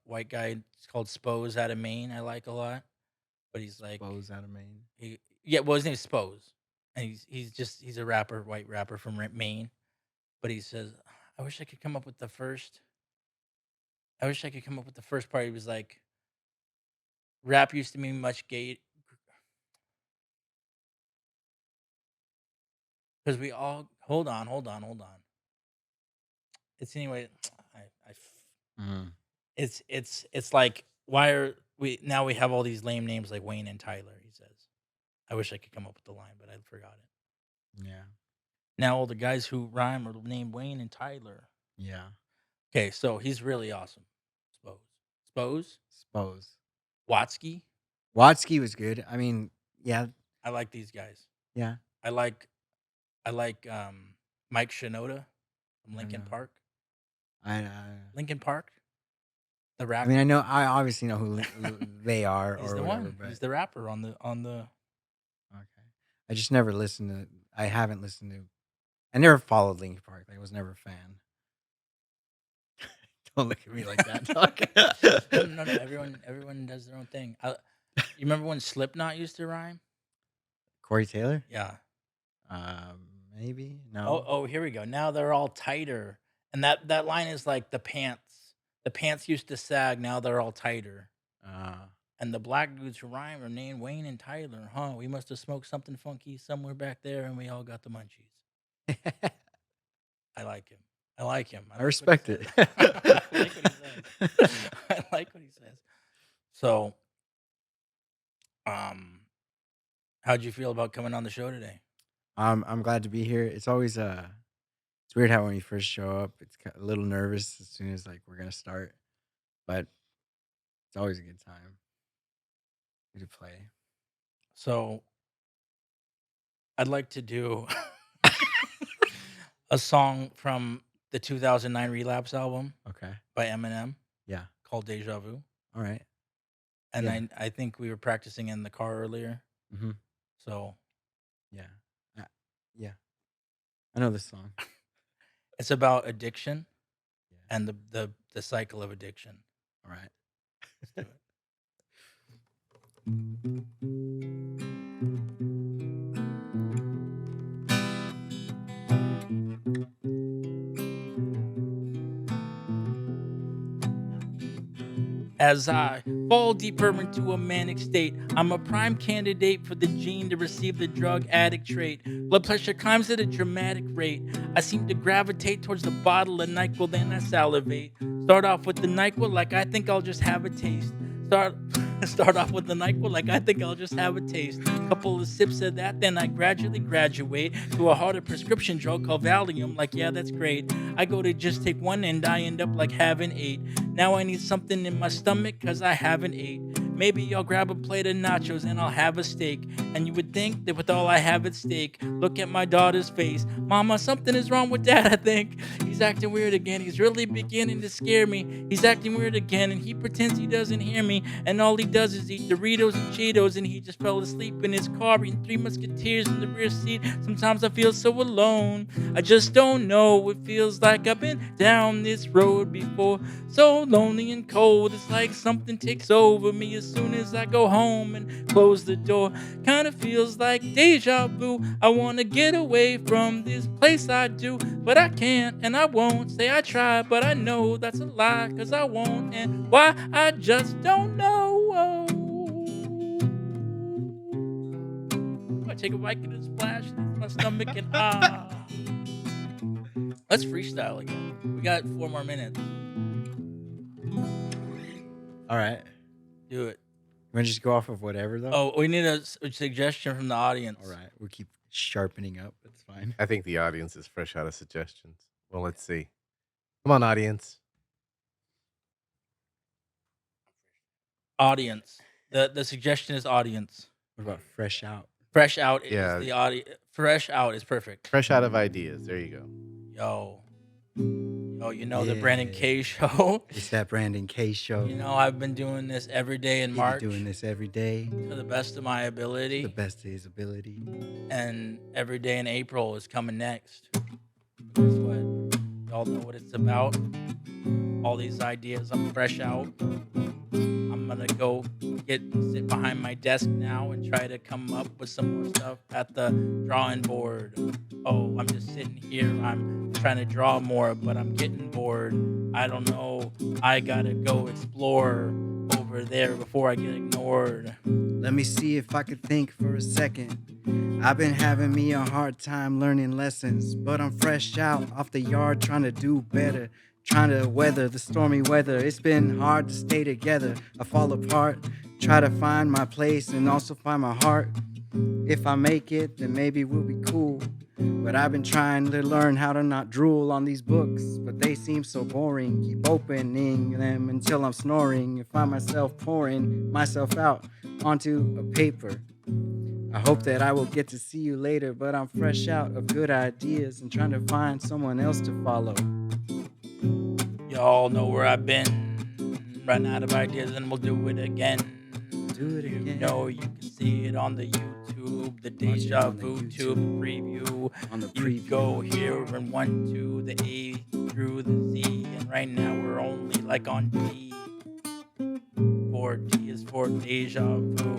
white guy. It's called Spose out of Maine. I like a lot, but he's like Bows out of Maine. well, his name's Spose, and he's a rapper, white rapper from Maine. But he says, I wish I could come up with the first. I wish I could come up with the first part. He was like, rap used to mean much gay because we all hold on. It's anyway. Mhm. It's like why are we have all these lame names like Wayne and Tyler? He says, I wish I could come up with the line, but I forgot it. Yeah. Now all the guys who rhyme are named Wayne and Tyler. Yeah. Okay, so he's really awesome. Spose, Spose. Watsky. Watsky was good. I mean, yeah, I like these guys. yeah. I like Mike Shinoda from I don't Lincoln know. Park. I Lincoln Park, the I rapper. mean, I obviously know who they are He's or the whatever, one. but He's the rapper on the. okay. I just never listened to. I haven't listened to. I never followed Linkin Park. I was never a fan. Don't look at me like that. No. Everyone does their own thing. You remember when Slipknot used to rhyme? Corey Taylor? Yeah. Maybe no. Oh, here we go. Now they're all tighter, and that line is like the pants. The pants used to sag. Now they're all tighter. And the black dudes who rhyme are named Wayne and Tyler. Huh? We must have smoked something funky somewhere back there, and we all got the munchies. I like him. I like him. I respect it. I like what he says. I like what he says. So, how'd you feel about coming on the show today? I'm glad to be here. It's always it's weird how when you first show up, it's a little nervous as soon as like we're gonna start, but it's always a good time. Good to play. So, I'd like to do a song from the 2009 Relapse album Okay. by Eminem Yeah. called Deja Vu. All right. And Yeah. I think we were practicing in the car earlier. Mm-hmm. So, Yeah. Yeah. I know this song. it's about addiction Yeah. and the cycle of addiction. All right. Let's do it. As I fall deeper into a manic state, I'm a prime candidate for the gene to receive the drug addict trait. Blood pressure climbs at a dramatic rate. I seem to gravitate towards the bottle of NyQuil, then I salivate. Start off with the NyQuil like I think I'll just have a taste. Start off with the NyQuil like I think I'll just have a taste. Couple of sips of that, then I gradually graduate to a harder prescription drug called Valium. Like, yeah, that's great. I go to just take one and I end up like having 8. Now I need something in my stomach cause I haven't ate. Maybe I'll grab a plate of nachos and I'll have a steak. And you would think that with all I have at stake, look at my daughter's face. Mama, something is wrong with dad, I think. He's acting weird again. He's really beginning to scare me. He's acting weird again and he pretends he doesn't hear me. And all he does is eat Doritos and Cheetos and he just fell asleep in his car eating Three Musketeers in the rear seat. Sometimes I feel so alone. I just don't know. It feels like I've been down this road before. So lonely and cold. It's like something takes over me as soon as I go home and close the door. Kinda feels like deja vu. I wanna get away from this place I do, but I can't and I won't. Say I try, but I know that's a lie, cause I won't. And why I just don't know. I take a Vicodin splash in my stomach and let's freestyle again. We got 4 more minutes. All right. Do it. You want to just go off of whatever though? Oh, we need a suggestion from the audience. All right. We'll keep sharpening up. That's fine. I think the audience is fresh out of suggestions. Well, let's see. Come on, audience. Audience. The suggestion is audience. What about fresh out? Fresh out Yeah. is the audience. Fresh out is perfect. Fresh out of ideas. There you go. Yo, you know the Yeah. Brandon K show. It's that Brandon K show. You know I've been doing this every day in He be March doing this every day to the best of my to ability, the best of his ability. and every day in April is coming next. Guess what? Y'all know what it's about. All these ideas. I'm fresh out. I'm gonna go sit behind my desk now and try to come up with some more stuff at the drawing board. Oh, I'm just sitting here. I'm trying to draw more, but I'm getting bored. I don't know. I gotta go explore over there before I get ignored. Let me see if I could think for a second. I've been having me a hard time learning lessons, but I'm fresh out off the yard trying to do better. Trying to weather the stormy weather. It's been hard to stay together. I fall apart. Try to find my place and also find my heart. If I make it, then maybe we'll be cool. But I've been trying to learn how to not drool on these books, but they seem so boring. Keep opening them until I'm snoring and find myself pouring myself out onto a paper. I hope that I will get to see you later, but I'm fresh out of good ideas and trying to find someone else to follow. Y'all know where I've been. Run out of ideas and we'll do it again. Do it again. You know you can see it on the YouTube, the Deja on the Vu YouTube. tube preview. On the You preview. go here and 1, 2, the A through the Z, and right now we're only like on D. 4D is for Deja Vu.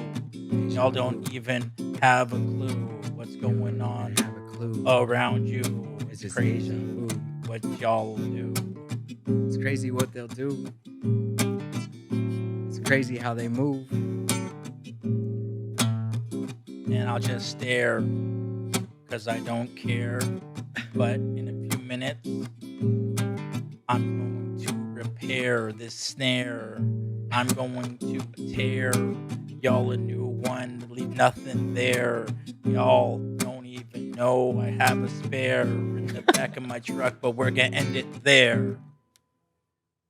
Y'all don't even have a clue what's going on I have a clue. around you. It's It's just crazy deja vu. what y'all do. It's crazy what they'll do. It's crazy how they move. And I'll just stare because I don't care. But in a few minutes, I'm going to repair this snare. I'm going to tear y'all a new one, leave nothing there. Y'all don't even know I have a spare in the back of my truck, but we're gonna end it there.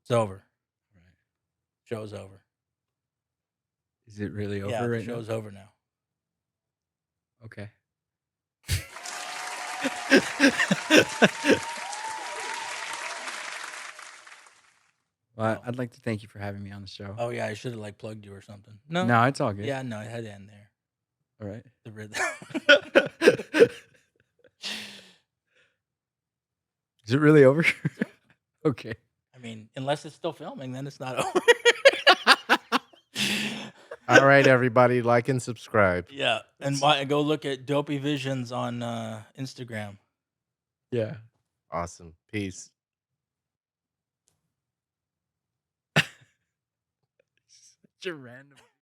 It's over. Show's over. Is it really over Yeah, the right show's over now. now? Okay. Well, I'd like to thank you for having me on the show. Oh yeah, I should have like plugged you or something. No. No, it's all good. Yeah, no, it had to end there. All right. The rhythm. Is it really over? Okay. I mean, unless it's still filming, then it's not over. All right, everybody, like and subscribe. Yeah, and go look at Dopey Visions on Instagram. Yeah. Awesome. Peace. such a random